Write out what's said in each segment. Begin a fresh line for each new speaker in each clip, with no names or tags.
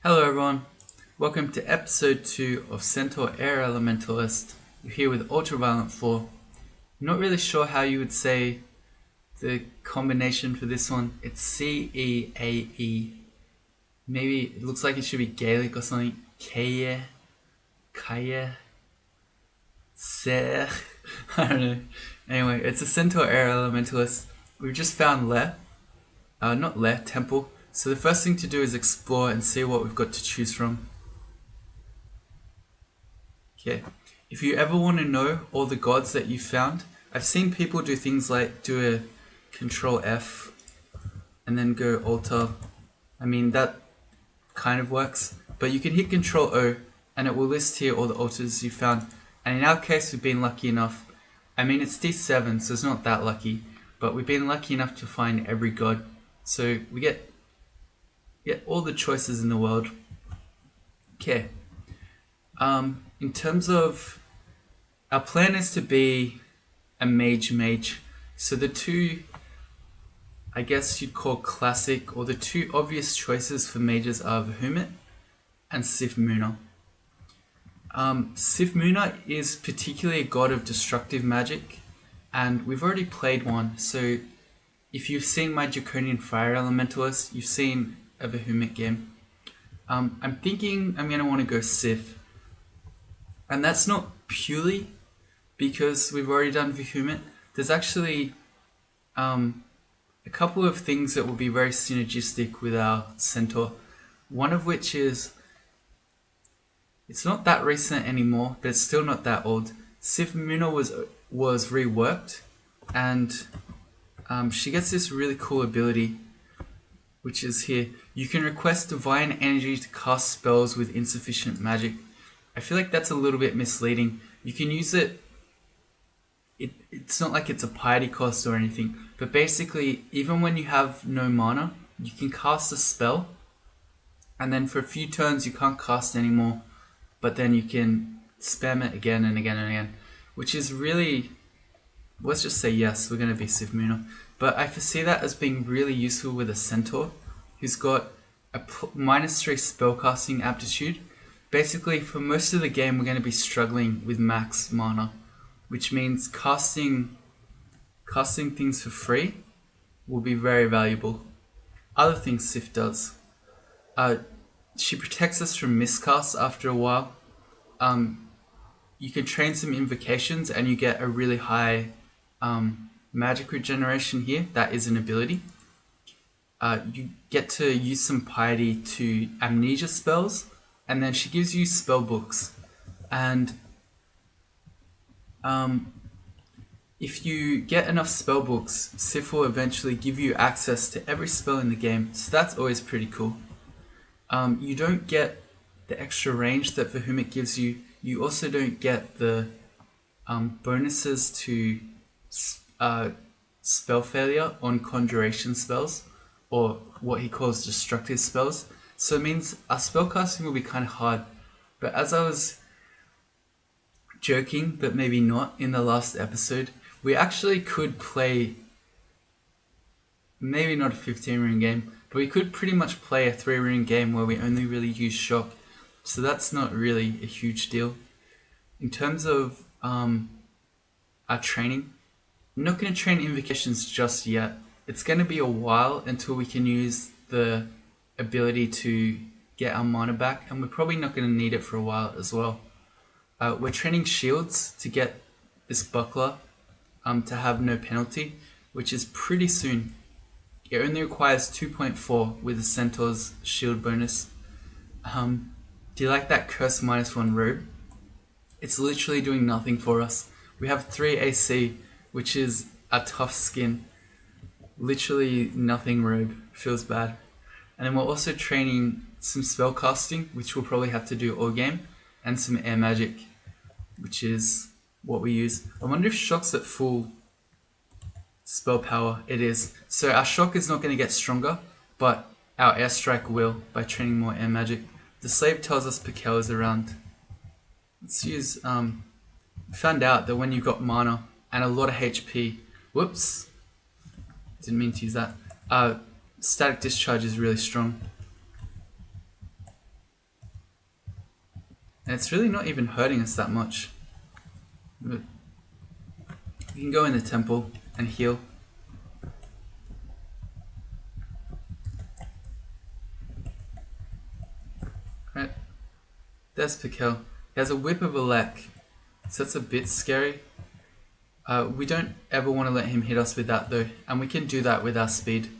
Hello everyone, welcome to episode 2 of Centaur Air Elementalist. You're here with Ultraviolent 4. I'm not really sure how you would say the combination for this one. It's CeAE. Maybe it looks like it should be Gaelic or something. Kaye, Kaye, Ser. I don't know. Anyway, it's a Centaur Air Elementalist. We've just found Lair. Not Lair, Temple. So the first thing to do is explore and see what we've got to choose from. Okay, if you ever want to know all the gods that you found, I've seen people do things like do a Control F and then go Alter. I mean, that kind of works, but you can hit Control O and it will list here all the altars you found. And in our case, we've been lucky enough. I mean, it's D7, so it's not that lucky, but we've been lucky enough to find every god. So we get all the choices in the world. Okay. In terms of our plan is to be a mage. So the two, I guess you'd call classic, or the two obvious choices for mages are Vahumit and Sifmuna. Sifmuna is particularly a god of destructive magic, and we've already played one. So if you've seen my Draconian Fire Elementalist, you've seen a Vahumit game. I'm thinking I'm going to want to go Sif. And that's not purely because we've already done Vahumit. There's actually a couple of things that will be very synergistic with our Centaur. One of which is, it's not that recent anymore, but it's still not that old. Sifmuna was reworked, and she gets this really cool ability, which is here. You can request divine energy to cast spells with insufficient magic. I feel like that's a little bit misleading. You can use it, it's not like it's a piety cost or anything, but basically, even when you have no mana, you can cast a spell, and then for a few turns you can't cast anymore, but then you can spam it again and again and again, which is really, let's just say yes, we're going to be Sifmuna. But I foresee that as being really useful with a Centaur who's got a -3 spellcasting aptitude. Basically, for most of the game, we're going to be struggling with max mana, which means casting things for free will be very valuable. Other things Sif does. She protects us from miscasts after a while. You can train some invocations and you get a really high magic regeneration here. That is an ability. You get to use some piety to amnesia spells, and then she gives you spell books. And if you get enough spell books, Sif will eventually give you access to every spell in the game, so that's always pretty cool. You don't get the extra range that Vahumit gives you. You also don't get the bonuses to spell failure on conjuration spells, or what he calls destructive spells. So it means our spellcasting will be kind of hard. But as I was joking, but maybe not, in the last episode, we actually could play, maybe not a 15 rune game, but we could pretty much play a 3 rune game where we only really use shock. So that's not really a huge deal. In terms of our training, I'm not going to train invocations just yet. It's going to be a while until we can use the ability to get our mana back, and we're probably not going to need it for a while as well. We're training shields to get this buckler to have no penalty, which is pretty soon. It only requires 2.4 with the Centaur's shield bonus. Do you like that curse -1 robe? It's literally doing nothing for us. We have 3 AC, which is a tough skin. Literally nothing robe. Feels bad. And then we're also training some spell casting, which we'll probably have to do all game, and some air magic, which is what we use. I wonder if shock's at full spell power. It is. So our shock is not going to get stronger, but our airstrike will by training more air magic. The slave tells us Pikel is around. Let's use, found out that when you've got mana and a lot of HP, whoops, didn't mean to use that, static discharge is really strong. And it's really not even hurting us that much. But we can go in the temple and heal. Right. There's Pikel. He has a whip of Elec, so that's a bit scary. We don't ever want to let him hit us with that though, and we can do that with our speed.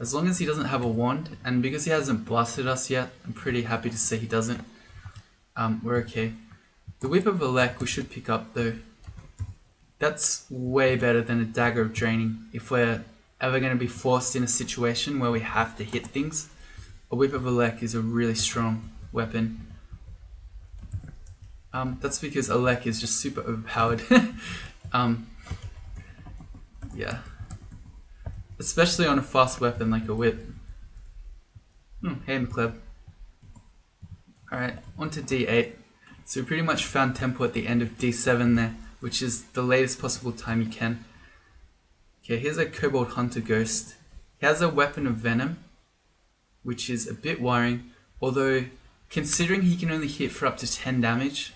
As long as he doesn't have a wand, and because he hasn't blasted us yet, I'm pretty happy to say he doesn't. We're okay. The whip of Elec we should pick up though. That's way better than a dagger of draining. If we're ever going to be forced in a situation where we have to hit things, a whip of Elec is a really strong weapon. That's because Elec is just super overpowered. Yeah. Especially on a fast weapon like a whip. Hey McLeod. Alright, on to D8. So we pretty much found tempo at the end of D7 there, which is the latest possible time you can. Okay, here's a Kobold Hunter Ghost. He has a weapon of Venom, which is a bit worrying, although considering he can only hit for up to 10 damage,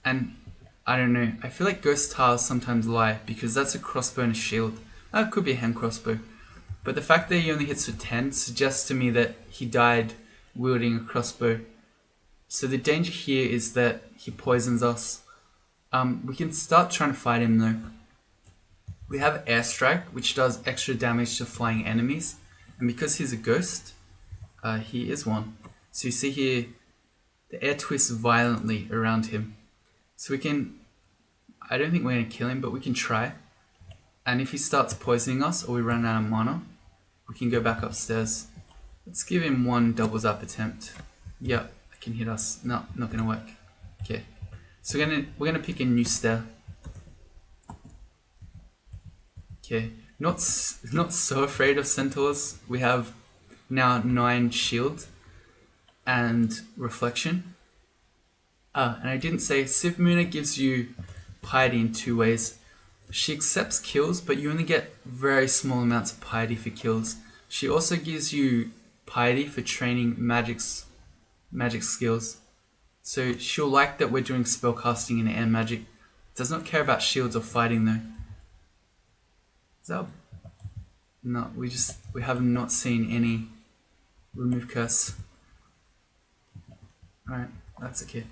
and I don't know, I feel like Ghost Tiles sometimes lie, because that's a crossbow and a shield. That could be a hand crossbow. But the fact that he only hits for 10 suggests to me that he died wielding a crossbow. So the danger here is that he poisons us. We can start trying to fight him though. We have Airstrike, which does extra damage to flying enemies. And because he's a ghost, he is one. So you see here, the air twists violently around him. So we can, I don't think we're going to kill him, but we can try. And if he starts poisoning us or we run out of mana, we can go back upstairs. Let's give him one doubles up attempt. Yep, that can hit us. No, not going to work. Okay, so we're gonna pick a new stair. Okay, not so afraid of Centaurs. We have now 9 shield and reflection. And I didn't say, Sivmuna gives you piety in 2 ways. She accepts kills, but you only get very small amounts of piety for kills. She also gives you piety for training magic skills. So she'll like that we're doing spellcasting and air magic. Does not care about shields or fighting though. Is that... No, we have not seen any remove curse. Alright, that's okay.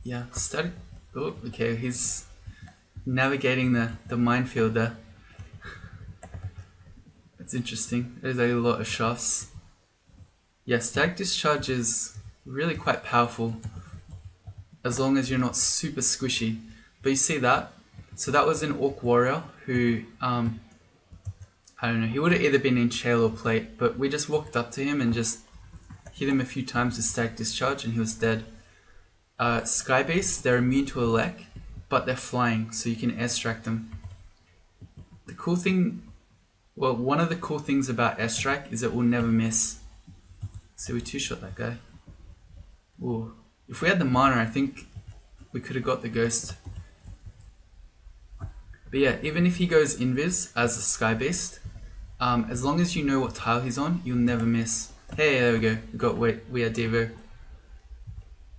Yeah, static. Oh, okay, he's navigating the minefield there. That's interesting. There's a lot of shafts. Yeah, static discharge is really quite powerful as long as you're not super squishy. But you see that? So that was an Orc Warrior who, I don't know, he would have either been in Chail or Plate, but we just walked up to him and just hit him a few times with static discharge and he was dead. Sky Beasts, they're immune to Elec, but they're flying, so you can airstrike them. The cool thing, well, one of the cool things about airstrike is it will never miss. So we 2-shot that guy. Ooh. If we had the mana, I think we could have got the ghost. But yeah, even if he goes invis as a Sky Beast, as long as you know what tile he's on, you'll never miss. Hey, there we go. We are Devo.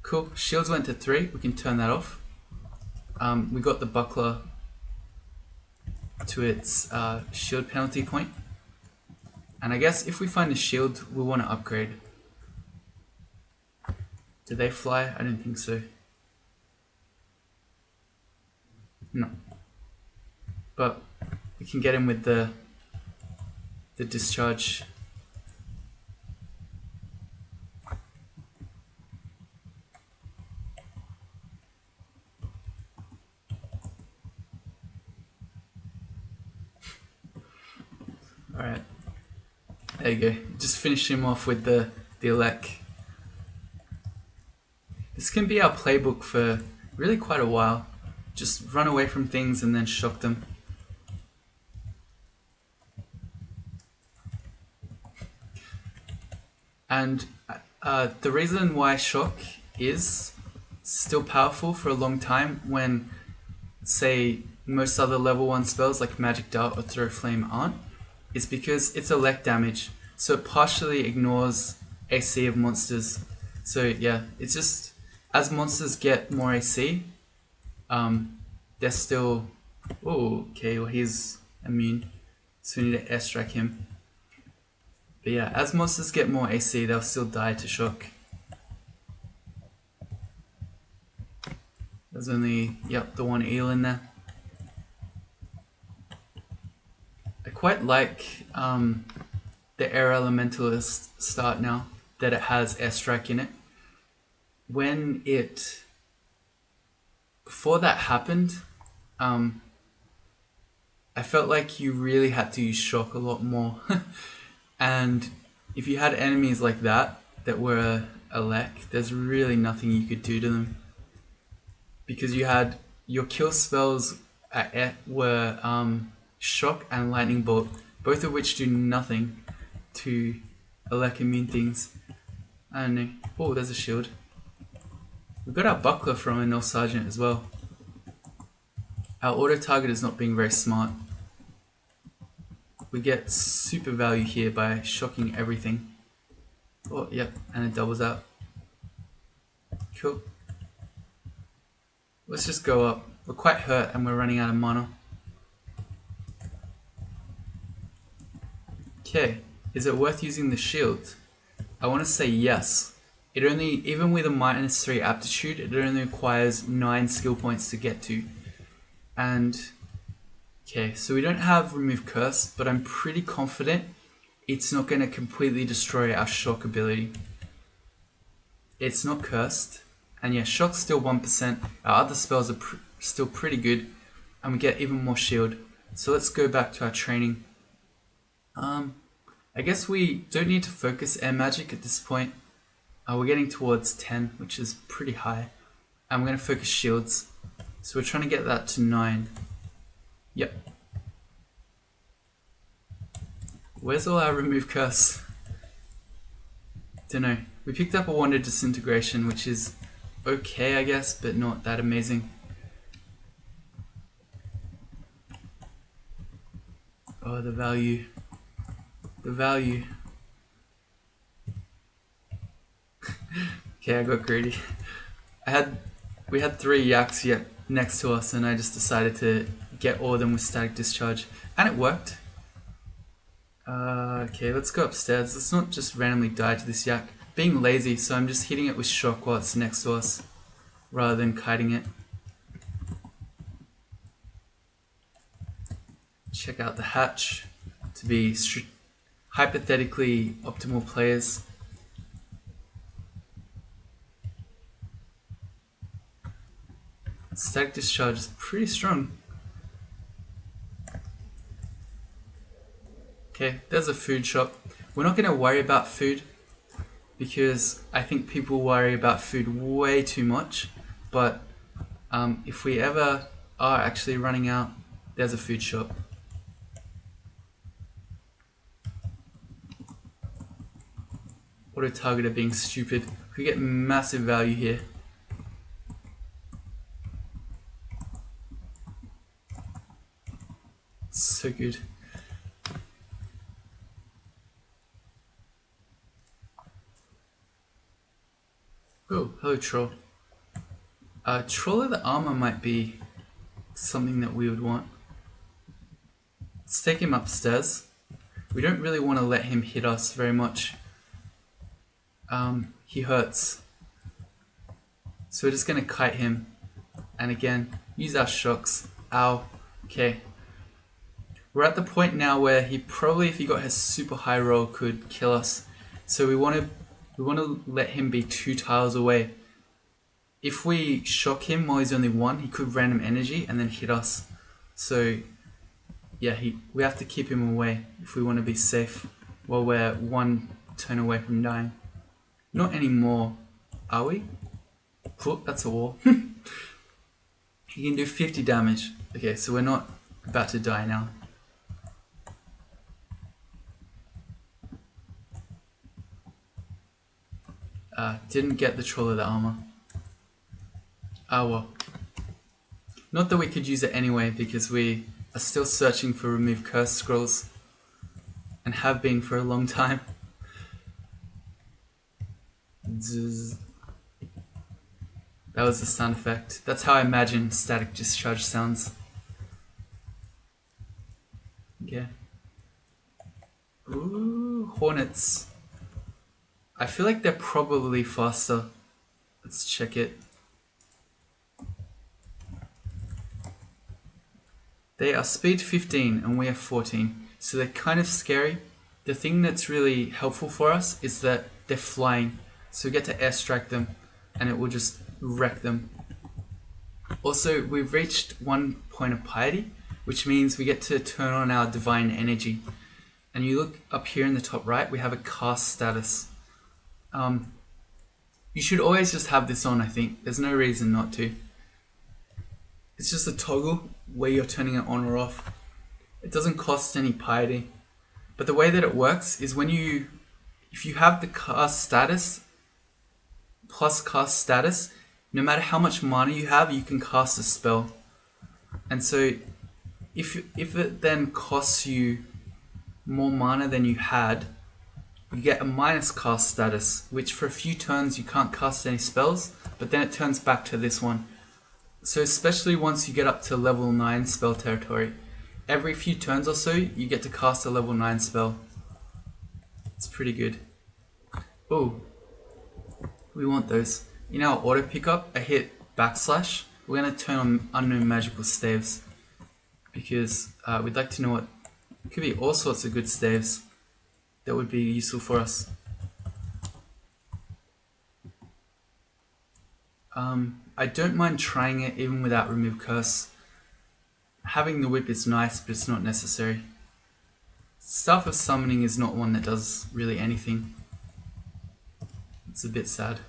Cool. Shields went to 3. We can turn that off. We got the buckler to its shield penalty point. And I guess if we find a shield, we want to upgrade. Do they fly? I don't think so. No. But we can get him with the discharge. Alright. There you go. Just finish him off with the Elec. This can be our playbook for really quite a while. Just run away from things and then shock them. And the reason why shock is still powerful for a long time when, say, most other level 1 spells like Magic Dart or Throw Flame aren't, is because it's elect damage, so it partially ignores AC of monsters. So yeah, it's just as monsters get more AC, they're still. Oh, okay. Well, he's immune, so we need to airstrike him. But yeah, as monsters get more AC, they'll still die to shock. There's only, the one eel in there. I quite like the Air Elementalist start now, that it has airstrike in it. Before that happened, I felt like you really had to use shock a lot more. And if you had enemies like that were elect, there's really nothing you could do to them. Because you had your kill spells were shock and lightning bolt, both of which do nothing to elect immune things. I don't know. Oh, there's a shield. We got our buckler from a Null Sergeant as well. Our auto target is not being very smart. We get super value here by shocking everything. Oh, yep, and it doubles out. Cool. Let's just go up. We're quite hurt and we're running out of mana. Okay, is it worth using the shield? I want to say yes. It only, even with a -3 aptitude, it only requires 9 skill points to get to. And, okay, so we don't have remove curse, but I'm pretty confident it's not going to completely destroy our shock ability. It's not cursed. And yeah, shock's still 1%. Our other spells are still pretty good. And we get even more shield. So let's go back to our training. I guess we don't need to focus air magic at this point. We're getting towards 10, which is pretty high. And we're going to focus shields. So we're trying to get that to 9. Yep. Where's all our remove curse? Don't know. We picked up a Wonder Disintegration, which is okay, I guess, but not that amazing. Oh, the value. The value. Okay, I got greedy. We had 3 yaks yet next to us, and I just decided to get all of them with static discharge, and it worked. Okay, let's go upstairs. Let's not just randomly die to this yak. Being lazy, so I'm just hitting it with shock while it's next to us, rather than kiting it. Check out the hatch to be hypothetically optimal players. Static discharge is pretty strong. Okay, there's a food shop. We're not going to worry about food because I think people worry about food way too much. But if we ever are actually running out, there's a food shop. Auto targeter being stupid. We get massive value here. So good. Oh, hello troll. Troll of the armor might be something that we would want. Let's take him upstairs. We don't really want to let him hit us very much. He hurts. So we're just going to kite him. And again, use our shocks. Ow. Okay. We're at the point now where he probably, if he got his super high roll, could kill us. So we want to let him be 2 tiles away. If we shock him while he's only 1, he could random energy and then hit us. So yeah, we have to keep him away if we want to be safe while we're 1 turn away from dying. Not anymore, are we? Oh, that's a wall. He can do 50 damage. Okay, so we're not about to die now. Didn't get the troll of the armor. Well. Not that we could use it anyway because we are still searching for remove curse scrolls. and have been for a long time. Zzz. That was the sound effect. That's how I imagine static discharge sounds. Yeah. Ooh, hornets. I feel like they're probably faster. Let's check it. They are speed 15 and we have 14. So they're kind of scary. The thing that's really helpful for us is that they're flying. So we get to airstrike them and it will just wreck them. Also, we've reached 1 point of piety, which means we get to turn on our divine energy. And you look up here in the top right, we have a cast status. You should always just have this on, I think. There's no reason not to. It's just a toggle where you're turning it on or off. It doesn't cost any piety. But the way that it works is if you have the cast status plus cast status, no matter how much mana you have, you can cast a spell. And so if it then costs you more mana than you had, you get a minus cast status, which for a few turns you can't cast any spells, but then it turns back to this one. So especially once you get up to level 9 spell territory, every few turns or so you get to cast a level 9 spell. It's pretty good. Oh, we want those. In our auto pickup, I hit backslash. We're going to turn on unknown magical staves because we'd like to know what could be all sorts of good staves that would be useful for us. I don't mind trying it even without remove curse. Having the whip is nice, but it's not necessary. Staff of summoning is not one that does really anything. It's a bit sad.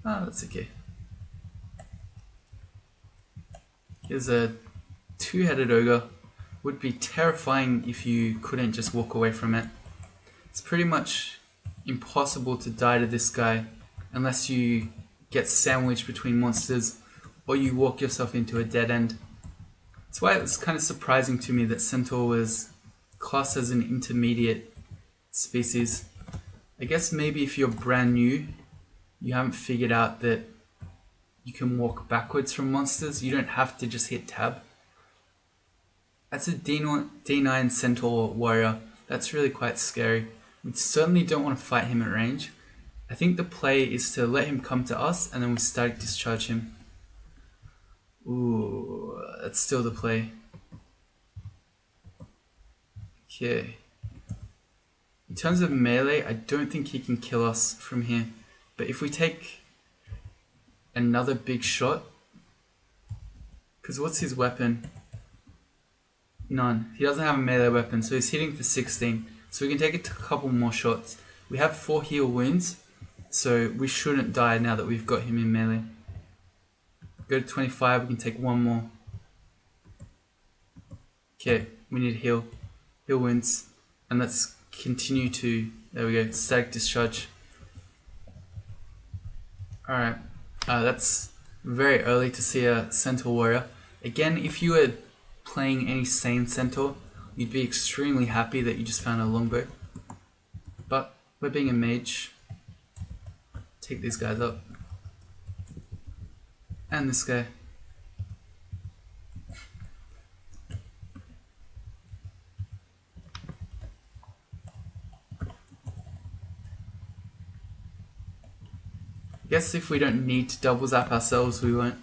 That's okay. Here's a two-headed ogre. Would be terrifying if you couldn't just walk away from it. It's pretty much impossible to die to this guy unless you get sandwiched between monsters or you walk yourself into a dead end. That's why it was kind of surprising to me that Centaur was classed as an intermediate species. I guess maybe if you're brand new, you haven't figured out that you can walk backwards from monsters. You don't have to just hit tab. That's a D9 Centaur warrior. That's really quite scary. We certainly don't want to fight him at range. I think the play is to let him come to us and then we static discharge him. Ooh, that's still the play. Okay. In terms of melee, I don't think he can kill us from here. But if we take another big shot, because what's his weapon? None. He doesn't have a melee weapon, so he's hitting for 16. So we can take it to a couple more shots. We have 4 heal wounds, so we shouldn't die now that we've got him in melee. Go to 25, we can take one more. Okay, we need heal. Heal wounds. And let's continue to, there we go, static discharge. Alright, that's very early to see a Centaur warrior. Again, if you were playing any sane Centaur, you'd be extremely happy that you just found a longbow. But we're being a mage. Take these guys up. And this guy. Guess if we don't need to double zap ourselves, we won't.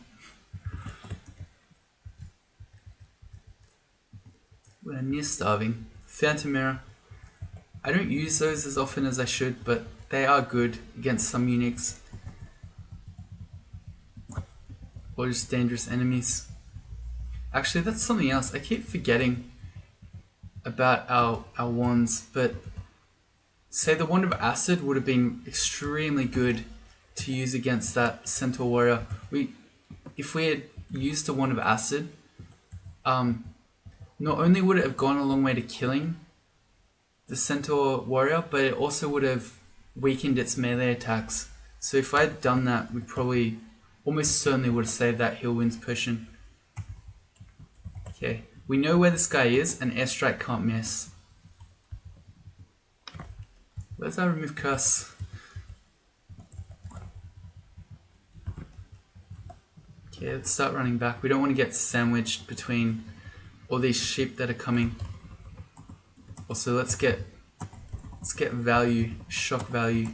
We're near starving. Phantom Mirror. I don't use those as often as I should, but they are good against some uniques. Or just dangerous enemies. Actually, that's something else. I keep forgetting about our wands, but say the Wand of Acid would have been extremely good to use against that Centaur warrior. If we had used the Wand of Acid, not only would it have gone a long way to killing the Centaur warrior, but it also would have weakened its melee attacks. So if I had done that, we probably almost certainly would have saved that heal wounds potion. Okay, we know where this guy is, and airstrike can't miss. Where's our remove curse? Okay, let's start running back. We don't want to get sandwiched between all these sheep that are coming. Also, let's get value, shock value.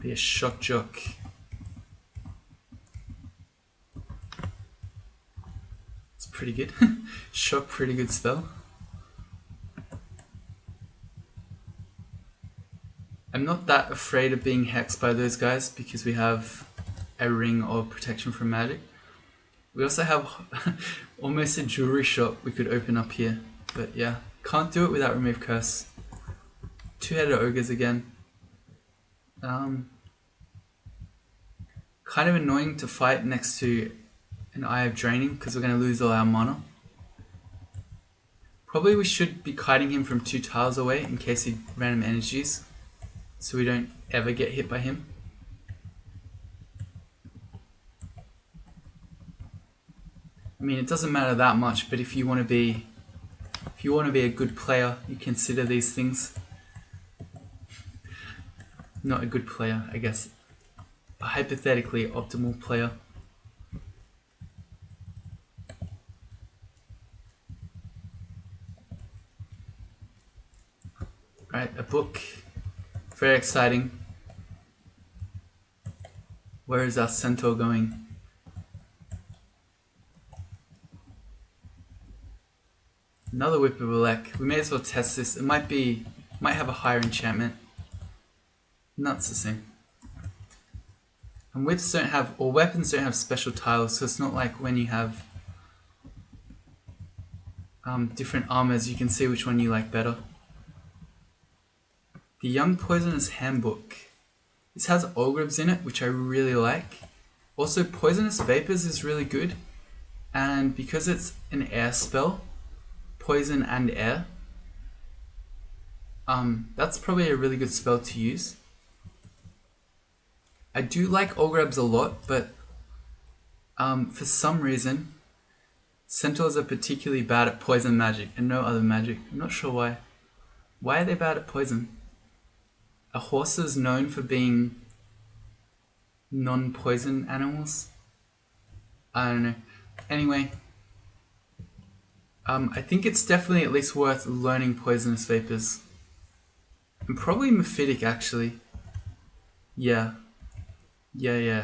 Be a shock jock. It's pretty good. Shock, pretty good spell. I'm not that afraid of being hexed by those guys because we have a ring of protection from magic. We also have almost a jewelry shop we could open up here. But yeah, can't do it without remove curse. Two-headed ogres again. Kind of annoying to fight next to an Eye of Draining because we're going to lose all our mana. Probably we should be kiting him from 2 tiles away in case he random energies, so we don't ever get hit by him. I mean, it doesn't matter that much, but if you want to be a good player, you consider these things. Not a good player, I guess. A hypothetically optimal player. Right, a book. Very exciting. Where is our Centaur going? Another Whip of Elec. We may as well test this. It might have a higher enchantment. No, it's the same. And whips don't have, or weapons don't have special tiles, so it's not like when you have different armors, you can see which one you like better. The Young Poisonous Handbook. This has Ogrebs in it, which I really like. Also, Poisonous Vapors is really good, and because it's an air spell, poison and air, that's probably a really good spell to use. I do like Ogrebs a lot, but for some reason, Centaurs are particularly bad at poison magic and no other magic. I'm not sure why. Why are they bad at poison? Are horses known for being non-poison animals? I don't know. Anyway, I think it's definitely at least worth learning Poisonous Vapors. And probably Mephitic, actually. Yeah,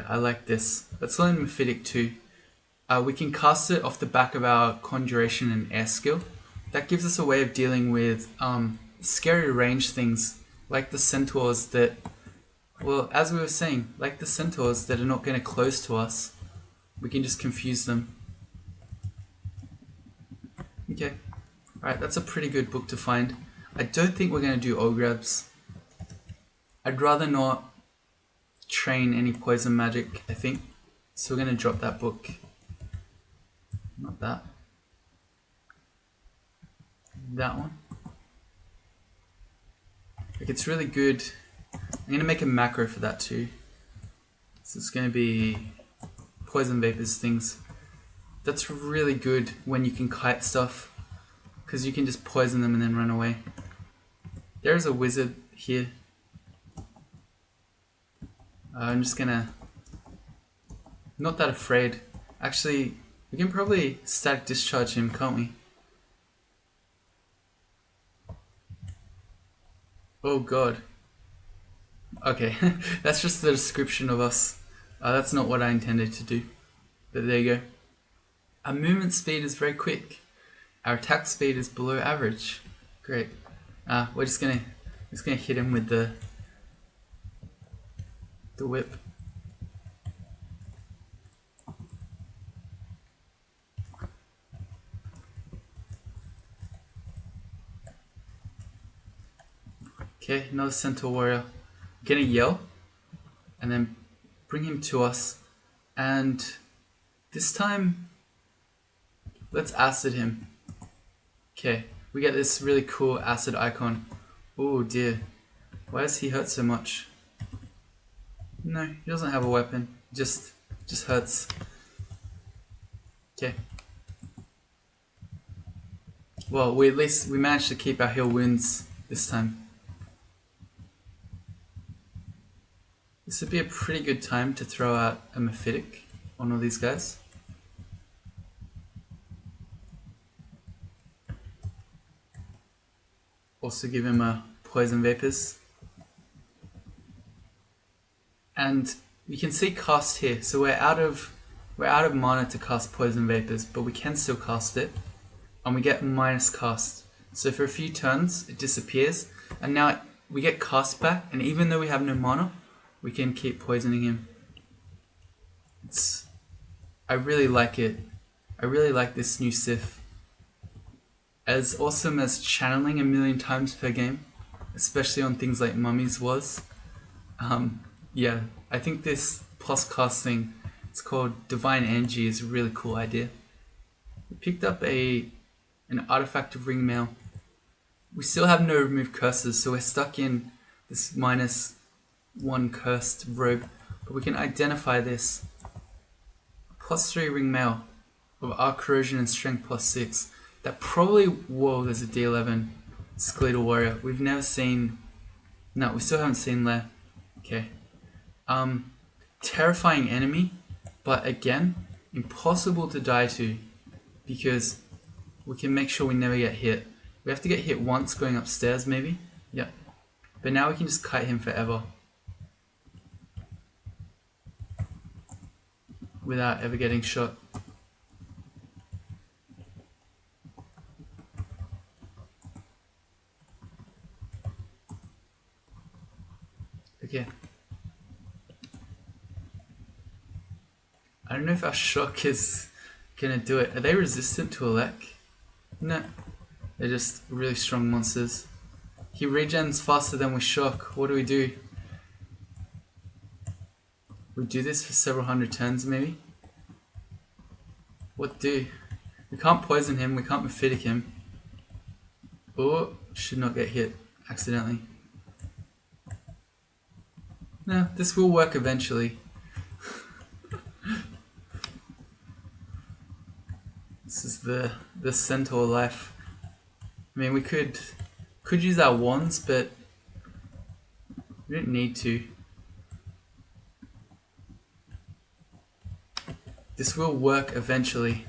I like this. Let's learn Mephitic too. We can cast it off the back of our Conjuration and Air skill. That gives us a way of dealing with scary range things, like the Centaurs that, well, as we were saying, like the Centaurs that are not going to close to us. We can just confuse them. Okay, alright, that's a pretty good book to find. I don't think we're going to do Ogrebs. I'd rather not train any poison magic, I think. So we're going to drop that book. Not that. That one. Like, it's really good. I'm going to make a macro for that too. So it's going to be Poison Vapors things. That's really good when you can kite stuff, because you can just poison them and then run away. There's a wizard here. I'm just gonna... Not that afraid. Actually, we can probably static discharge him, can't we? Oh god. Okay, that's just the description of us. That's not what I intended to do. But there you go. Our movement speed is very quick. Our attack speed is below average. Great. We're just gonna hit him with the whip. Okay, another Centaur warrior. Gonna yell, and then bring him to us, and this time, let's acid him. Okay, we get this really cool acid icon. Oh dear, why does he hurt so much? No, he doesn't have a weapon. Just hurts. Okay. Well, we at least we managed to keep our heal wounds this time. This would be a pretty good time to throw out a Mephitic on all these guys. Also give him a Poison Vapors. And you can see cast here, so we're out of mana to cast Poison Vapors, but we can still cast it, and we get minus cast. So for a few turns, it disappears, and now we get cast back, and even though we have no mana, we can keep poisoning him. I really like it. I really like this new Sith. As awesome as channeling 1,000,000 times per game, especially on things like Mummies was. Yeah, I think this plus casting, it's called Divine Energy, is a really cool idea. We picked up an Artifact of Ringmail. We still have no removed curses, so we're stuck in this -1 cursed robe. But we can identify this. +3 Ringmail of Arc Corrosion and Strength +6. That probably, whoa, there's a D11 Skeletal Warrior. We've never seen, no, we still haven't seen Lair. Okay. Terrifying enemy, but again, impossible to die to because we can make sure we never get hit. We have to get hit once going upstairs maybe. Yep. But now we can just kite him forever without ever getting shot. Okay. I don't know if our shock is gonna do it. Are they resistant to Elec? No. They're just really strong monsters. He regens faster than we shock. What do? We do this for several hundred turns maybe? What do? We can't poison him, we can't Mephitic him. Oh, should not get hit accidentally. No, this will work eventually. This is the Centaur life. I mean, we could use our wands, but we don't need to. This will work eventually.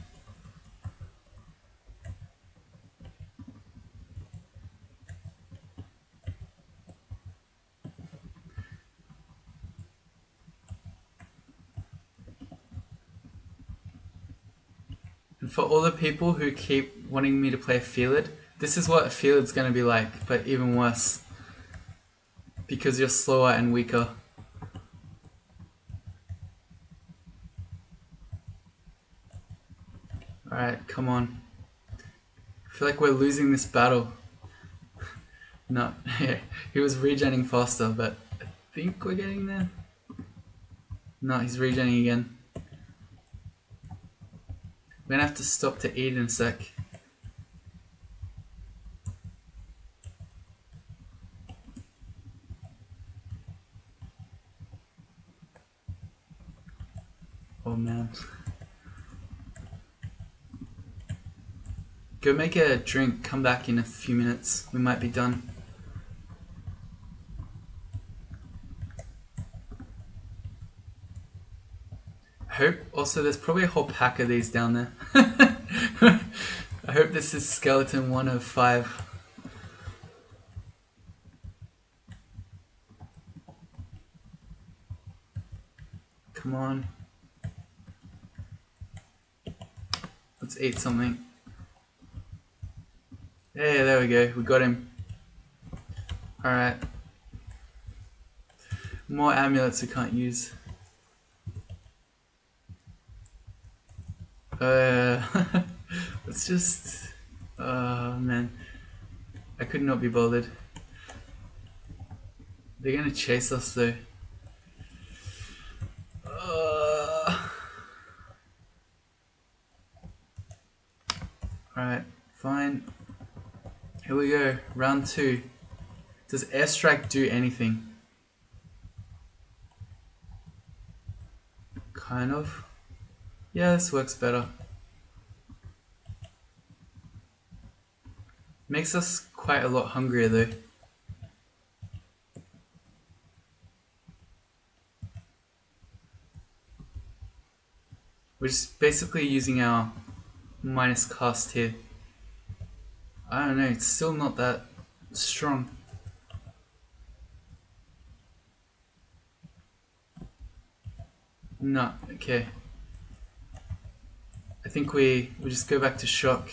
And for all the people who keep wanting me to play Feeled, this is what Feeled's going to be like, but even worse. Because you're slower and weaker. Alright, come on. I feel like we're losing this battle. No, he was regenning faster, but I think we're getting there. No, he's regenning again. We're gonna have to stop to eat in a sec. Oh man. Go make a drink, come back in a few minutes. We might be done. I hope, also there's probably a whole pack of these down there. I hope this is skeleton 1 of 5. Come on. Let's eat something. Hey, there we go. We got him. Alright. More amulets we can't use. Let's just... man. I could not be bothered. They're gonna chase us though. Alright, fine. Here we go, round 2. Does airstrike do anything? Kind of. Yeah, this works better. Makes us quite a lot hungrier though. We're just basically using our minus cast here. I don't know, it's still not that strong. No, okay. I think we just go back to shock.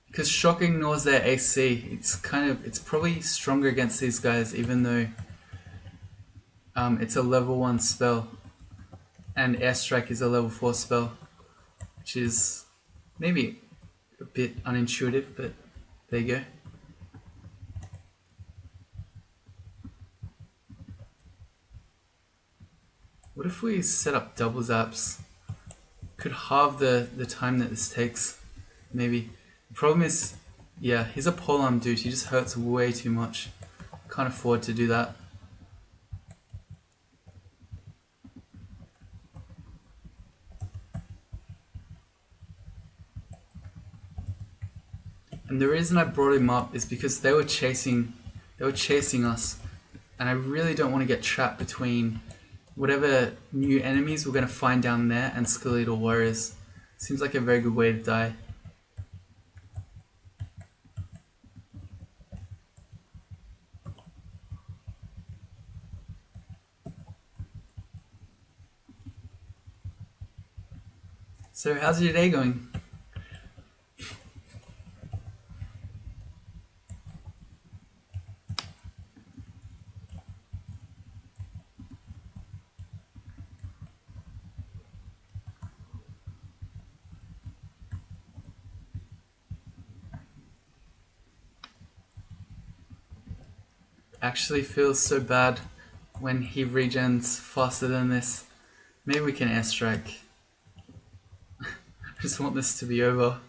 Because shock ignores their AC. It's probably stronger against these guys, even though it's a level 1 spell. And airstrike is a level 4 spell. Which is maybe a bit unintuitive, but there you go. What if we set up double zaps? Could halve the time that this takes, maybe. The problem is, yeah, he's a polearm dude, he just hurts way too much. Can't afford to do that. And the reason I brought him up is because they were chasing us, and I really don't want to get trapped between whatever new enemies we're going to find down there and skeletal warriors. Seems like a very good way to die. So how's your day going? Actually feels so bad when he regens faster than this. Maybe we can airstrike. I just want this to be over.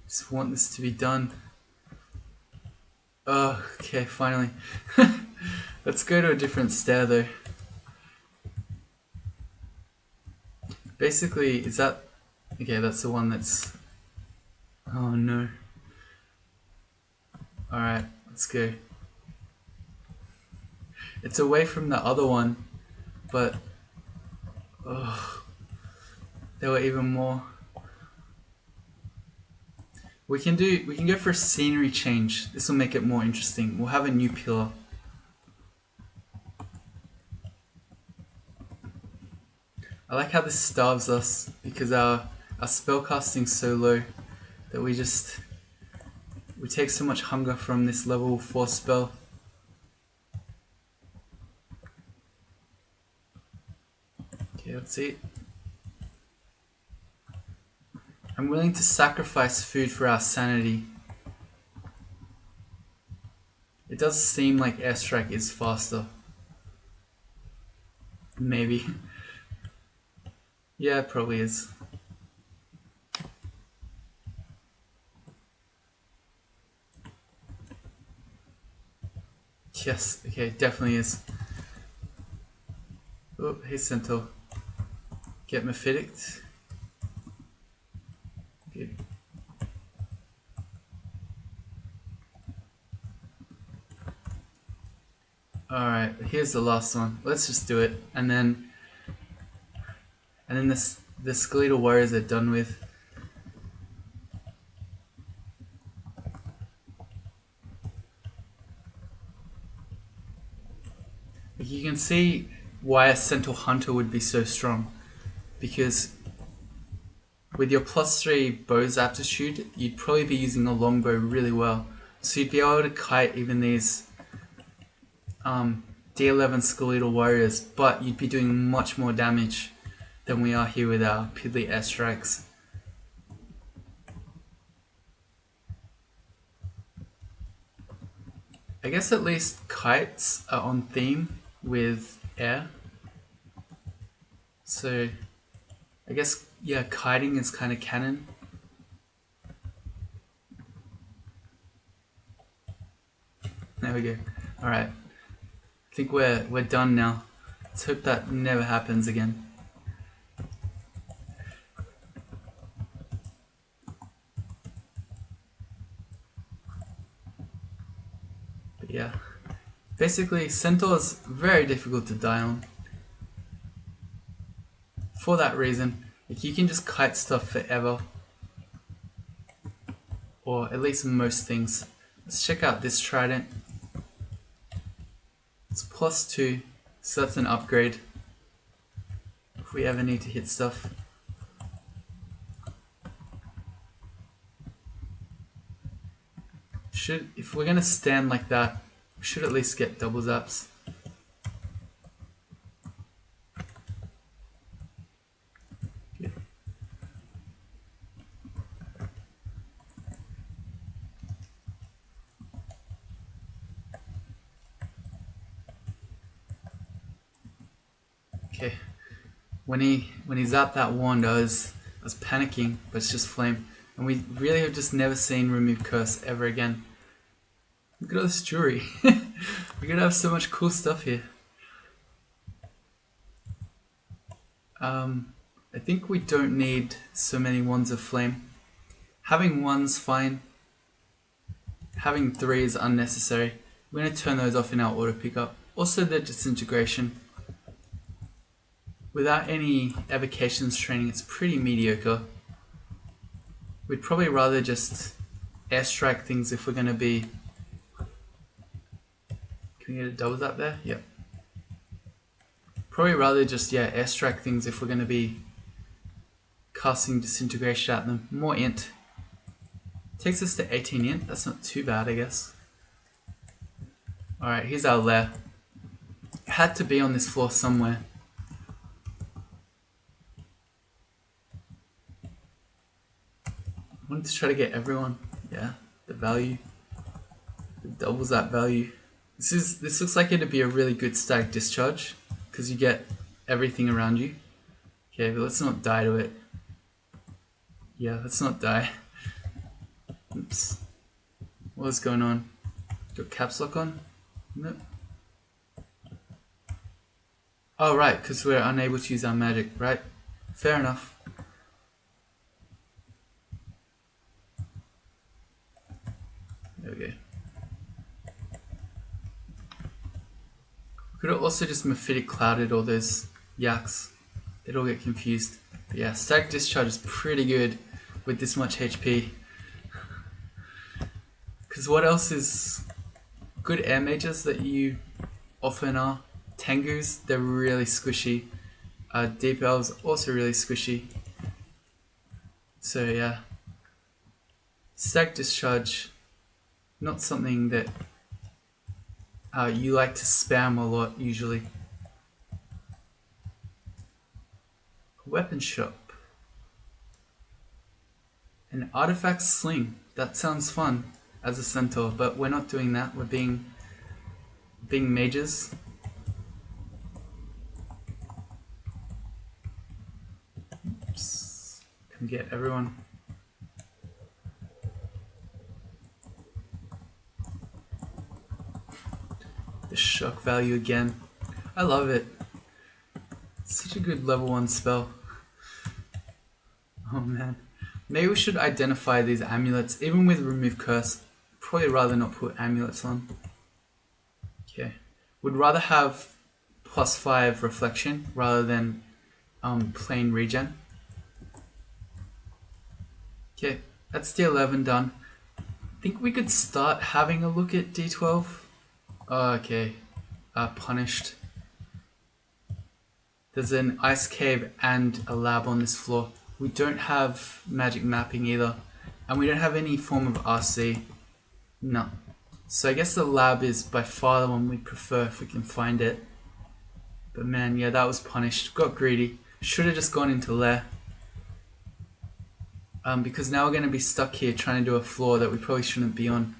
Just want this to be done. Oh, okay, finally. Let's go to a different stair though. Basically, is that... Okay, that's the one that's... Oh no. Alright, let's go. It's away from the other one, but... Oh, there were even more. We can go for a scenery change. This will make it more interesting. We'll have a new pillar. I like how this starves us because our spellcasting's so low that we take so much hunger from this level 4 spell. Okay, let's see. I'm willing to sacrifice food for our sanity. It does seem like airstrike is faster. Maybe. Yeah, it probably is. Yes, okay, definitely is. Oh, hey Centaur. Get Mephitic. Good. Alright, here's the last one. Let's just do it. And then the skeletal warriors are done with. You can see why a Centaur Hunter would be so strong. Because with your +3 bow's aptitude, you'd probably be using a longbow really well. So you'd be able to kite even these D11 skeletal warriors, but you'd be doing much more damage than we are here with our piddly airstrikes. I guess at least kites are on theme with air. So I guess, yeah, kiting is kind of canon. There we go. Alright. I think we're done now. Let's hope that never happens again. Yeah. Basically, Centaurs very difficult to die on. For that reason, like you can just kite stuff forever. Or at least most things. Let's check out this trident. It's +2, so that's an upgrade if we ever need to hit stuff. If we're gonna stand like that, we should at least get double zaps. Yeah. Okay. When he zapped that wand, I was panicking, but it's just flame. And we really have just never seen remove curse ever again. Look at all this jewelry. We're gonna have so much cool stuff here. I think we don't need so many wands of flame. Having one's fine. Having 3 is unnecessary. We're going to turn those off in our auto pickup. Also the disintegration. Without any evocations training, it's pretty mediocre. We'd probably rather just airstrike things if we're going to be... Can we get a double zap there? Yep. Probably rather just, yeah, airstrike things if we're going to be casting disintegration at them. More int. Takes us to 18 int. That's not too bad, I guess. Alright, here's our lair. It had to be on this floor somewhere. I wanted to try to get everyone. Yeah, the value. It doubles that value. This looks like it'd be a really good static discharge because you get everything around you. Okay, but let's not die to it. Yeah, let's not die. Oops. What's going on? Got caps lock on? No. Oh, right, because we're unable to use our magic, right? Fair enough. There we go. We could have also just Mephitic clouded all those yaks. They'd all get confused. But yeah, static discharge is pretty good with this much HP. Because what else is good air mages that you often are? Tengus, they're really squishy. Deep elves, also really squishy. So yeah. Static discharge, not something that you like to spam a lot usually. Weapon shop. An artifact sling. That sounds fun as a centaur, but we're not doing that. We're being mages. Oops. Can get everyone. The shock value again. I love it. Such a good level 1 spell. Oh man. Maybe we should identify these amulets. Even with remove curse, probably rather not put amulets on. Okay. Would rather have +5 reflection rather than plain regen. Okay, that's the 11 done. I think we could start having a look at D12. Oh, okay. Punished. There's an ice cave and a lab on this floor. We don't have magic mapping either. And we don't have any form of RC. No. So I guess the lab is by far the one we prefer if we can find it. But man, yeah, that was punished. Got greedy. Should have just gone into Lair. Because now we're going to be stuck here trying to do a floor that we probably shouldn't be on.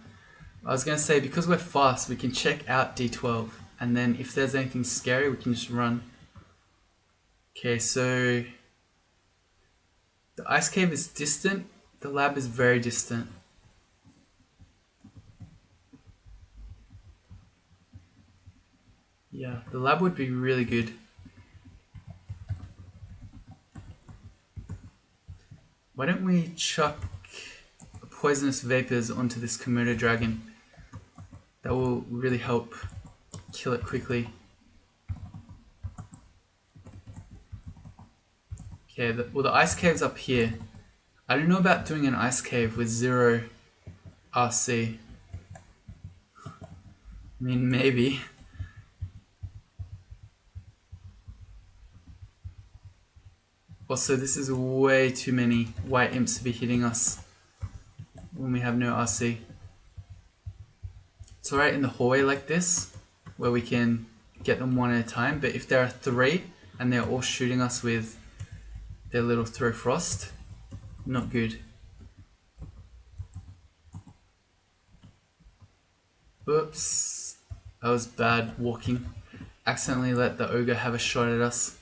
I was going to say, because we're fast, we can check out D12. And then if there's anything scary, we can just run. Okay, so the ice cave is distant. The lab is very distant. Yeah, the lab would be really good. Why don't we chuck poisonous vapors onto this Komodo dragon? That will really help kill it quickly. Okay, well the ice cave's up here. I don't know about doing an ice cave with 0 RC. I mean, maybe. Also, this is way too many white imps to be hitting us when we have no RC. It's alright in the hallway like this, where we can get them one at a time, but if there are 3 and they're all shooting us with their little throw frost, not good. Oops, that was bad walking. Accidentally let the ogre have a shot at us.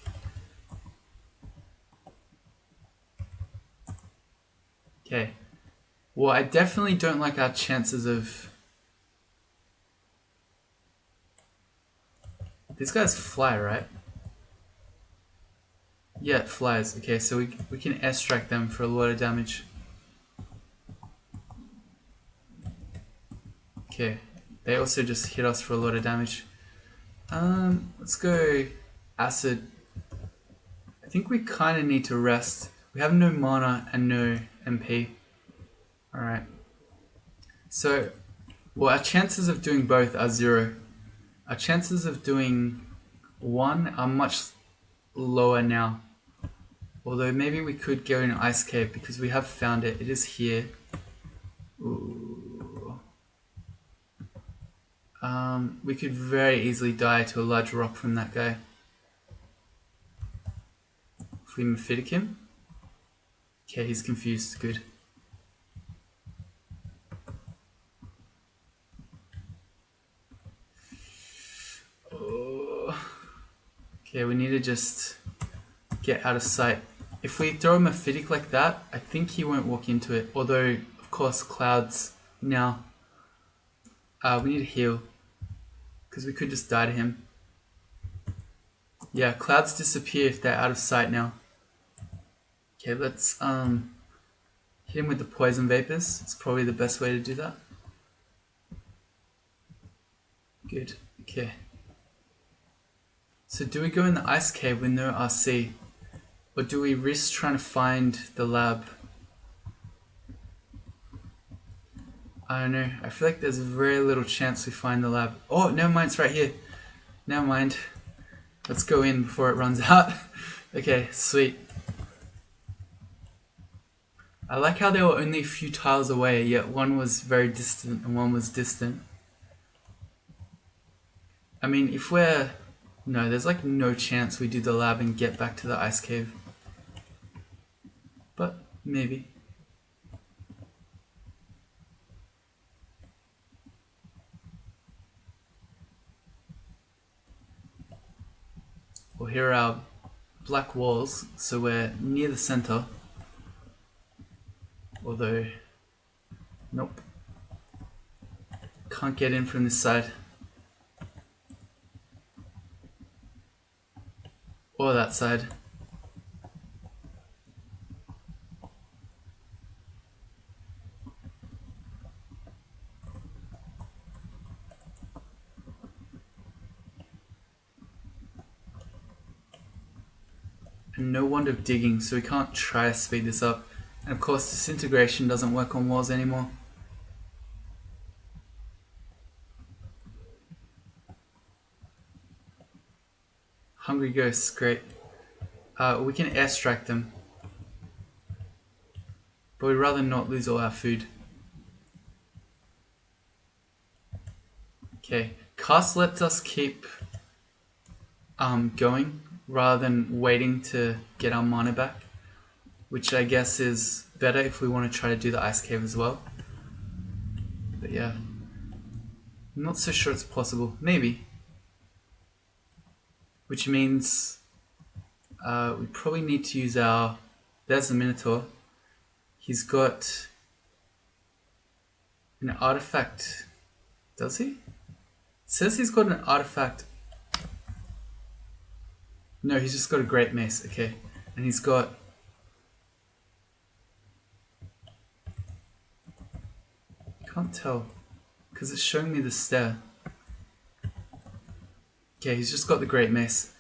Okay, well I definitely don't like our chances of... These guys fly, right? Yeah, it flies. Okay, so we can airstrike them for a lot of damage. Okay, they also just hit us for a lot of damage. Let's go acid. I think we kind of need to rest. We have no mana and no MP. Alright. So, well, our chances of doing both are 0. Our chances of doing 1 are much lower now. Although maybe we could go in an ice cave because we have found it. It is here. Ooh. We could very easily die to a large rock from that guy. If we mephitic him. Okay, he's confused. Good. Oh. Okay, we need to just get out of sight. If we throw a mephitic like that, I think he won't walk into it. Although, of course, clouds now. We need to heal. Because we could just die to him. Yeah, clouds disappear if they're out of sight now. Okay, let's hit him with the poison vapors. It's probably the best way to do that. Good, okay. So do we go in the ice cave with no RC? Or do we risk trying to find the lab? I don't know. I feel like there's very little chance we find the lab. Oh, never mind, it's right here. Never mind. Let's go in before it runs out. Okay, sweet. I like how they were only a few tiles away, yet one was very distant and one was distant. I mean, if we're... No, there's like no chance we do the lab and get back to the ice cave. But, maybe. Well, here are our black walls, so we're near the center. Although, nope. Can't get in from this side. Or that side. And no wonder of digging, so we can't try to speed this up. And of course, disintegration doesn't work on walls anymore. Hungry ghosts, great. We can airstrike them. But we'd rather not lose all our food. Okay, cast lets us keep going rather than waiting to get our mana back, which I guess is better if we want to try to do the ice cave as well. But yeah, I'm not so sure it's possible. Maybe. Which means we probably need to use our... There's the Minotaur. He's got an artifact. Does he? It says he's got an artifact. No, he's just got a great mace. Okay. And he's got... Can't tell. Because it's showing me the stair. Okay, he's just got the Great Mace.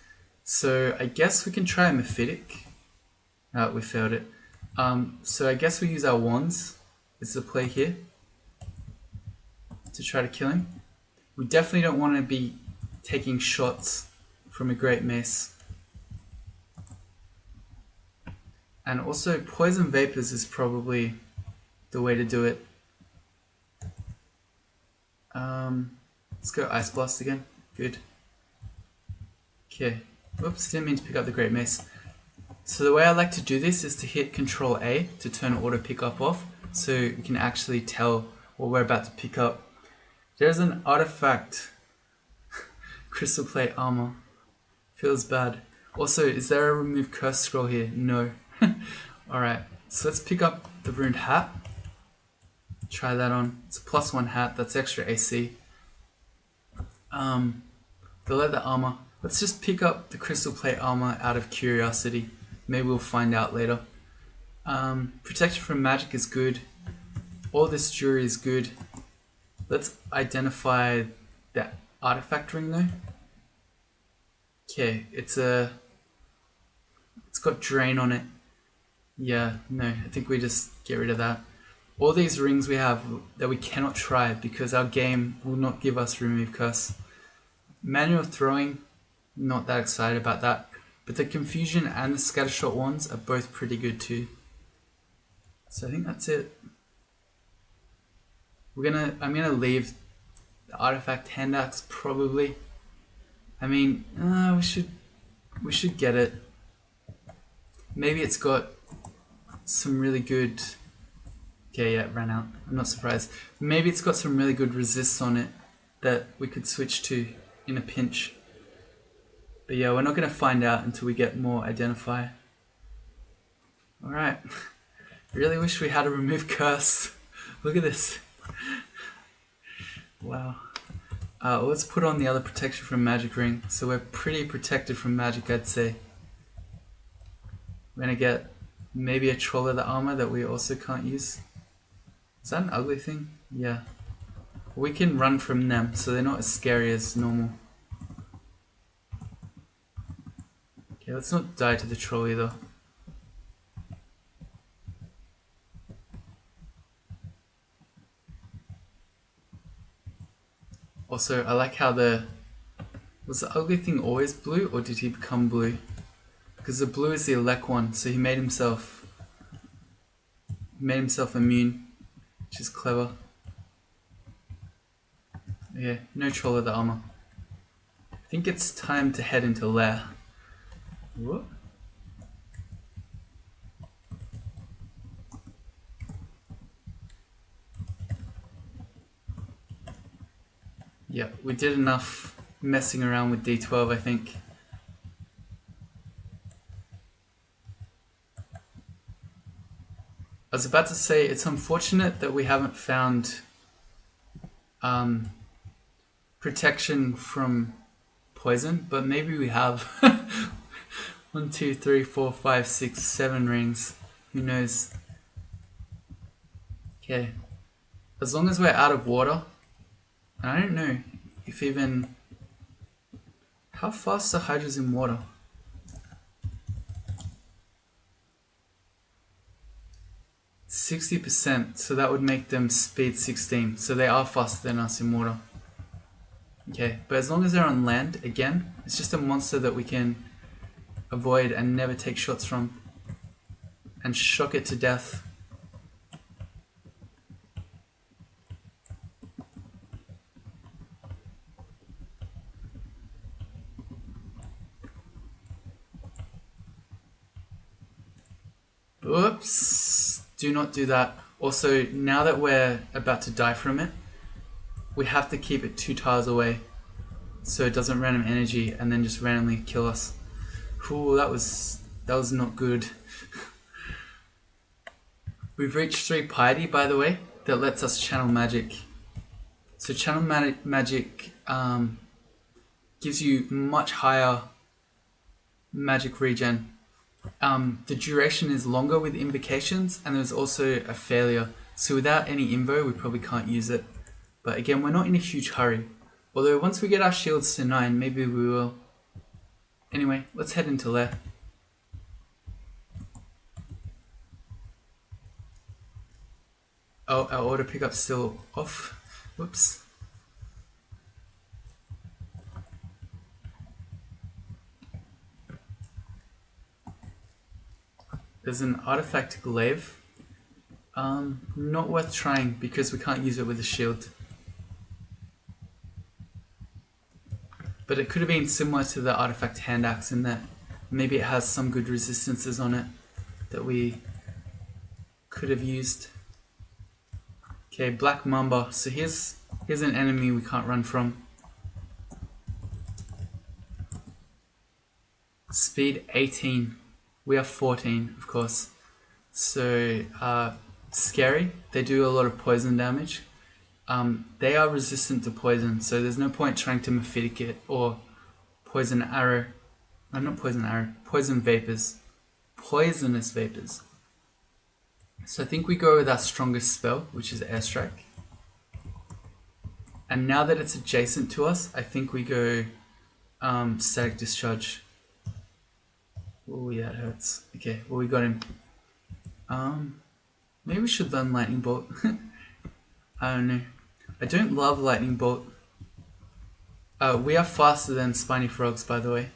So I guess we can try a Mephitic. We failed it. So I guess we use our wands. Is the play here to try to kill him. We definitely don't want to be taking shots from a Great Mace. And also Poison Vapors is probably the way to do it. Let's go Ice Blast again. Good. Okay. Whoops, didn't mean to pick up the Great Mace. So the way I like to do this is to hit Control A to turn auto pickup off, so we can actually tell what we're about to pick up. There's an artifact. Crystal plate armor. Feels bad. Also, is there a remove curse scroll here? No. Alright, so let's pick up the runed hat. Try that on. It's a +1 hat, that's extra AC. The leather armor. Let's just pick up the crystal plate armor out of curiosity. Maybe we'll find out later. Protection from magic is good. All this jewelry is good. Let's identify that artifact ring though. Okay, it's got drain on it. Yeah, no, I think we just get rid of that. All these rings we have that we cannot try because our game will not give us remove curse. Manual throwing, not that excited about that. But the confusion and the scattershot ones are both pretty good too. So I think that's it. I'm gonna leave the artifact hand axe probably. I mean, we should get it. Maybe it's got some really good. Okay, yeah, it ran out. I'm not surprised. Maybe it's got some really good resists on it that we could switch to in a pinch. But yeah, we're not going to find out until we get more identify. Alright. Really wish we had a remove curse. Look at this. Wow. Let's put on the other protection from magic ring. So we're pretty protected from magic, I'd say. We're going to get maybe a troll leather armor that we also can't use. Is that an ugly thing? Yeah. We can run from them, so they're not as scary as normal. Okay, let's not die to the troll either. Also, I like how was the ugly thing always blue, or did he become blue? Because the blue is the elect one, so he made himself immune, which is clever. Yeah, no troll of the armor. I think it's time to head into Lair. What? Yeah, we did enough messing around with D12, I think. I was about to say it's unfortunate that we haven't found protection from poison, but maybe we have. 1, 2, 3, 4, 5, 6, 7 rings. Who knows? Okay. As long as we're out of water, and I don't know if even... How fast are hydras in water? 60%, so that would make them speed 16. So they are faster than us in water. Okay, but as long as they're on land, again, it's just a monster that we can avoid and never take shots from. And shock it to death. Oops, do not do that. Also, now that we're about to die from it, we have to keep it 2 tiles away so it doesn't random energy and then just randomly kill us. Ooh, that was not good. We've reached 3 piety, by the way, that lets us channel magic. So channel magic gives you much higher magic regen. The duration is longer with invocations, and there's also a failure. So without any invo, we probably can't use it. But again, we're not in a huge hurry. Although once we get our shields to 9, maybe we will. Anyway, let's head into Lair. Oh, our auto pickup's still off. Whoops. There's an artifact glaive. Not worth trying because we can't use it with a shield. But it could have been similar to the artifact hand axe in that maybe it has some good resistances on it that we could have used. Okay, Black Mamba. So here's an enemy we can't run from. Speed 18. We are 14, of course. So scary. They do a lot of poison damage. They are resistant to poison, so there's no point trying to mephitic it or poison arrow. Not poison arrow. Poison vapors. Poisonous vapors. So I think we go with our strongest spell, which is Airstrike. And now that it's adjacent to us, I think we go Static Discharge. Oh yeah, it hurts. Okay, well we got him. Maybe we should learn Lightning Bolt. I don't know. I don't love Lightning Bolt. We are faster than Spiny Frogs, by the way.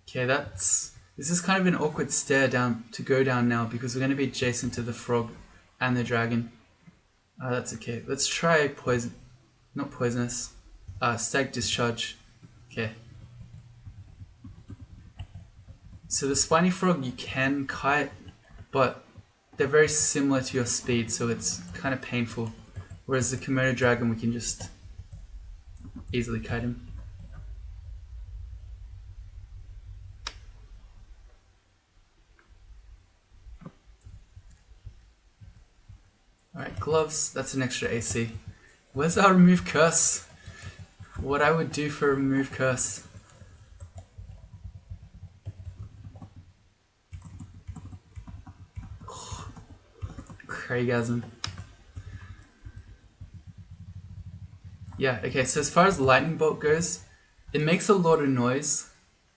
Okay, this is kind of an awkward stair down to go down now because we're going to be adjacent to the frog and the dragon. That's okay. Let's try poison. Not poisonous. Static Discharge. Okay. So the Spiny Frog you can kite, but they're very similar to your speed, so it's kind of painful. Whereas the Komodo Dragon, we can just easily kite him. Alright, gloves, that's an extra AC. Where's our remove curse? What I would do for a remove curse. Craigasm. Yeah, okay, so as far as Lightning Bolt goes, it makes a lot of noise.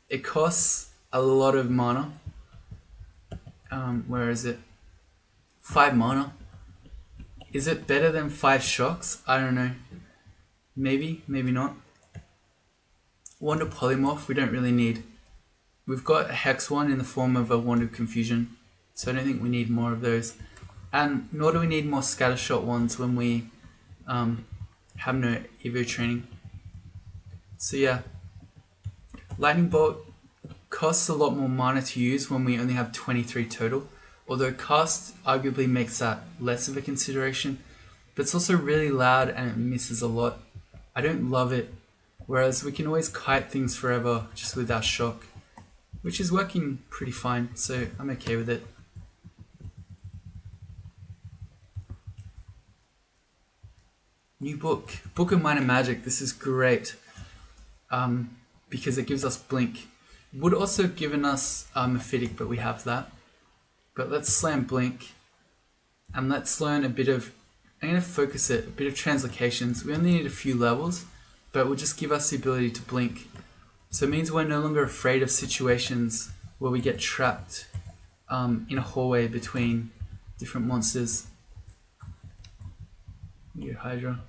It costs a lot of mana. Where is it? 5 mana. Is it better than 5 shocks? I don't know. Maybe, maybe not. Wand of Polymorph we don't really need. We've got a Hex one in the form of a Wand of Confusion, so I don't think we need more of those. And nor do we need more Scattershot ones when we have no Evo training. So yeah, Lightning Bolt costs a lot more mana to use when we only have 23 total. Although cast arguably makes that less of a consideration, but it's also really loud and it misses a lot. I don't love it, whereas we can always kite things forever just with our shock, which is working pretty fine, so I'm okay with it. New book, Book of Minor Magic. This is great because it gives us Blink. Would also have given us Mephitic, but we have that. But let's slam Blink and let's learn a bit of, I'm going to focus it, a bit of Translocations. We only need a few levels, but it will just give us the ability to blink. So it means we're no longer afraid of situations where we get trapped in a hallway between different monsters. Your Hydra.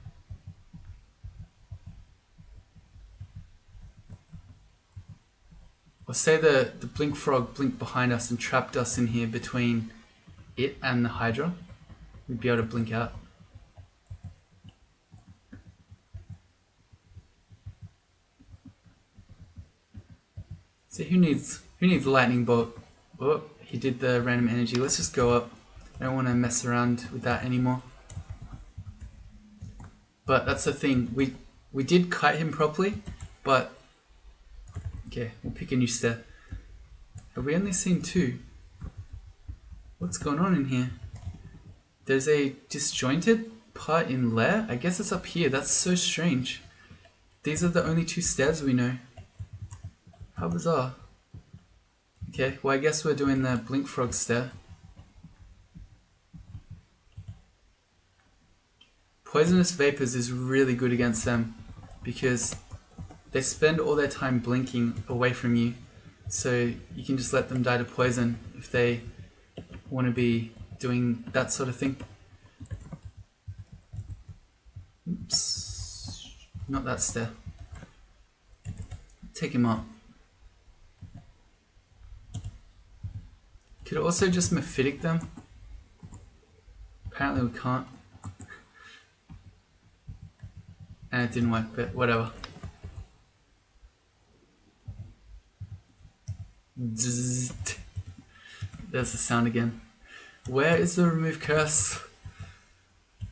Or say the Blink Frog blinked behind us and trapped us in here between it and the Hydra. We'd be able to blink out. So who needs Lightning Bolt? Oh, he did the random energy. Let's just go up. I don't want to mess around with that anymore. But that's the thing. We did kite him properly, but okay, we'll pick a new step. Have we only seen 2? What's going on in here? There's a disjointed part in Lair? I guess it's up here. That's so strange. These are the only 2 stairs we know. How bizarre. Okay, well I guess we're doing the Blink Frog stair. Poisonous Vapors is really good against them because they spend all their time blinking away from you, so you can just let them die to poison if they want to be doing that sort of thing. Oops. Not that stair. Take him up. Could also just Mephitic them. Apparently we can't. And it didn't work, but whatever. There's the sound again. Where is the remove curse?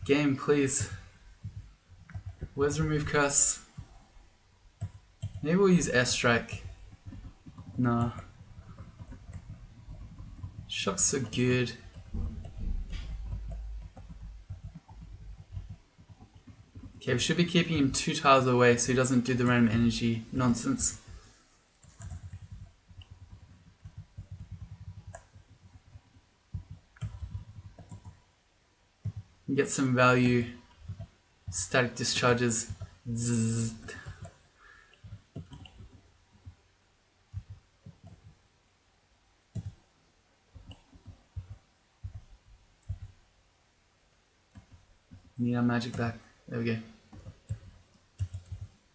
Game, please. Where's remove curse? Maybe we'll use airstrike. Nah. Shock's so good. Okay, we should be keeping him 2 tiles away so he doesn't do the random energy nonsense. Get some value. Static discharges. Zzz. Need our magic back. There we go.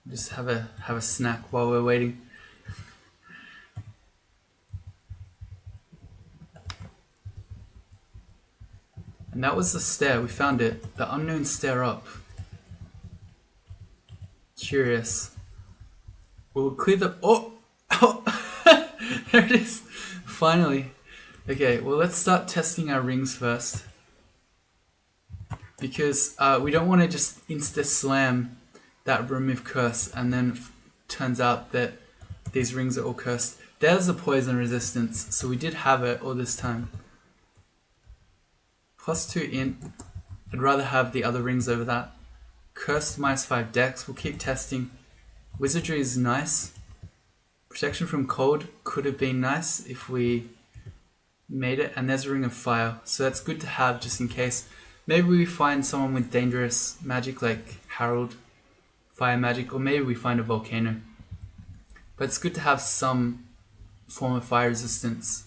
Just have a snack while we're waiting. And that was the stair. We found it. The unknown stair up. Curious. We'll clear the... Oh! There it is. Finally. Okay, well let's start testing our rings first. Because we don't want to just insta-slam that remove curse and then turns out that these rings are all cursed. There's the poison resistance, so we did have it all this time. +2 int. I'd rather have the other rings over that. Cursed -5 dex. We'll keep testing. Wizardry is nice. Protection from cold could have been nice if we made it. And there's a ring of fire, so that's good to have just in case. Maybe we find someone with dangerous magic like Harold, fire magic, or maybe we find a volcano. But it's good to have some form of fire resistance.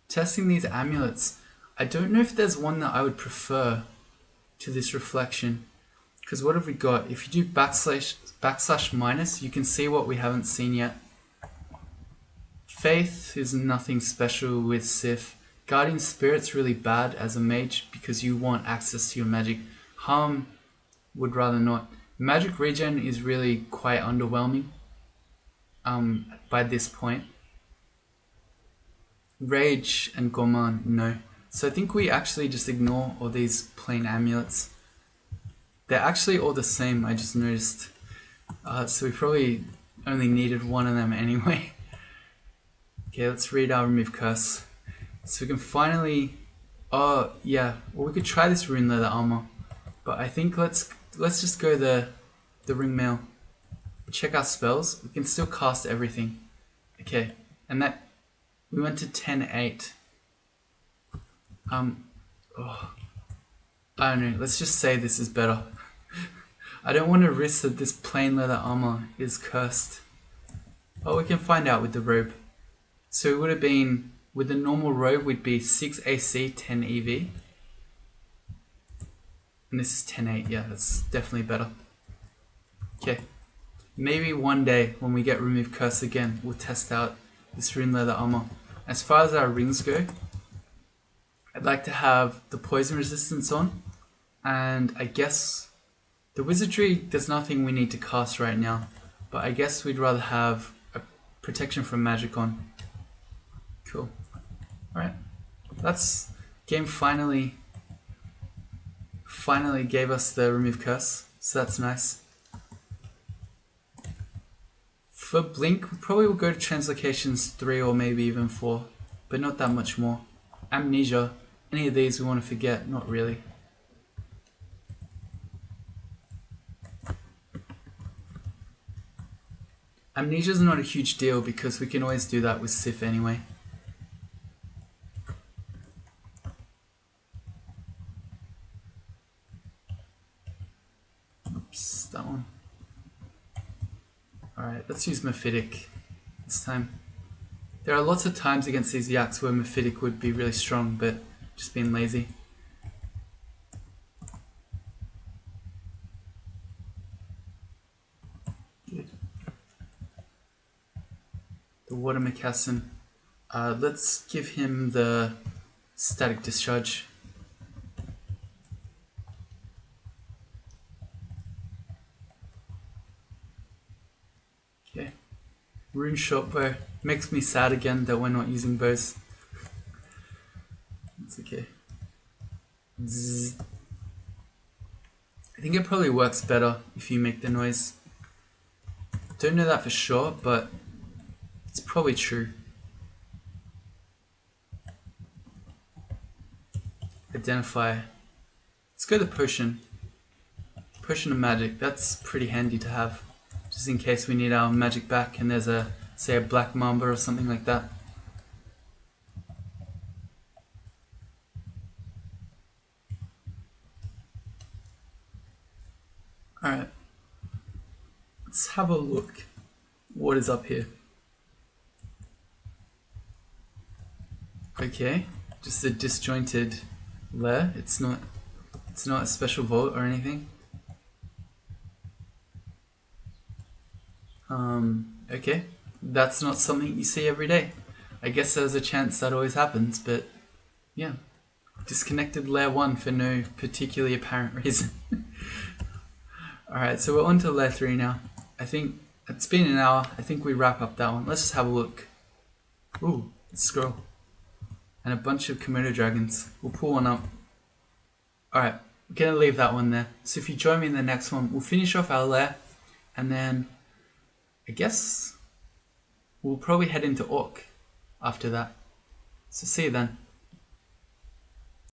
Testing these amulets. I don't know if there's one that I would prefer to this reflection. Because what have we got? If you do backslash minus, you can see what we haven't seen yet. Faith is nothing special with Sif. Guardian Spirit's really bad as a mage because you want access to your magic. Harm would rather not. Magic regen is really quite underwhelming by this point. Rage and Gourmand, no. So I think we actually just ignore all these plain amulets. They're actually all the same, I just noticed. So we probably only needed one of them anyway. Okay, let's read our remove curse. So we can finally... Oh, yeah. Well, we could try this rune leather armor. But I think let's just go the ring mail. Check our spells. We can still cast everything. Okay. And that... We went to 10-8. Oh, I don't know. Let's just say this is better. I don't want to risk that this plain leather armor is cursed. Oh, we can find out with the robe. So it would have been... With the normal robe, we'd be 6 AC, 10 EV. And this is 10-8. Yeah, that's definitely better. Okay. Maybe one day, when we get remove curse again, we'll test out this rune leather armor. As far as our rings go, I'd like to have the poison resistance on. And I guess the wizardry, there's nothing we need to cast right now. But I guess we'd rather have a protection from magic on. Cool. Alright, that's game finally gave us the remove curse, so that's nice. For Blink, we probably will go to Translocations 3 or maybe even 4, but not that much more. Amnesia, any of these we want to forget, not really. Amnesia's not a huge deal because we can always do that with Sif anyway. Just that one. Alright, let's use Mephitic this time. There are lots of times against these yaks where Mephitic would be really strong, but just being lazy. Good. The Water Moccasin. Let's give him the Static Discharge. Okay. Rune Shortbow. Makes me sad again that we're not using bows. It's okay. Zzz. I think it probably works better if you make the noise. Don't know that for sure, but it's probably true. Identify. Let's go to Potion. Potion of Magic. That's pretty handy to have, just in case we need our magic back and there's a, say, a black mamba or something like that. Alright. Let's have a look. What is up here? Okay, just a disjointed lair. It's not a special vault or anything. Okay, that's not something you see every day. I guess there's a chance that always happens, but yeah. Disconnected layer 1 for no particularly apparent reason. Alright, so we're on to layer 3 now. I think it's been an hour. I think we wrap up that one. Let's just have a look. Ooh, scroll. And a bunch of Komodo dragons. We'll pull one up. Alright, we're gonna leave that one there. So if you join me in the next one, we'll finish off our lair, and then I guess we'll probably head into Orc after that. So see you then.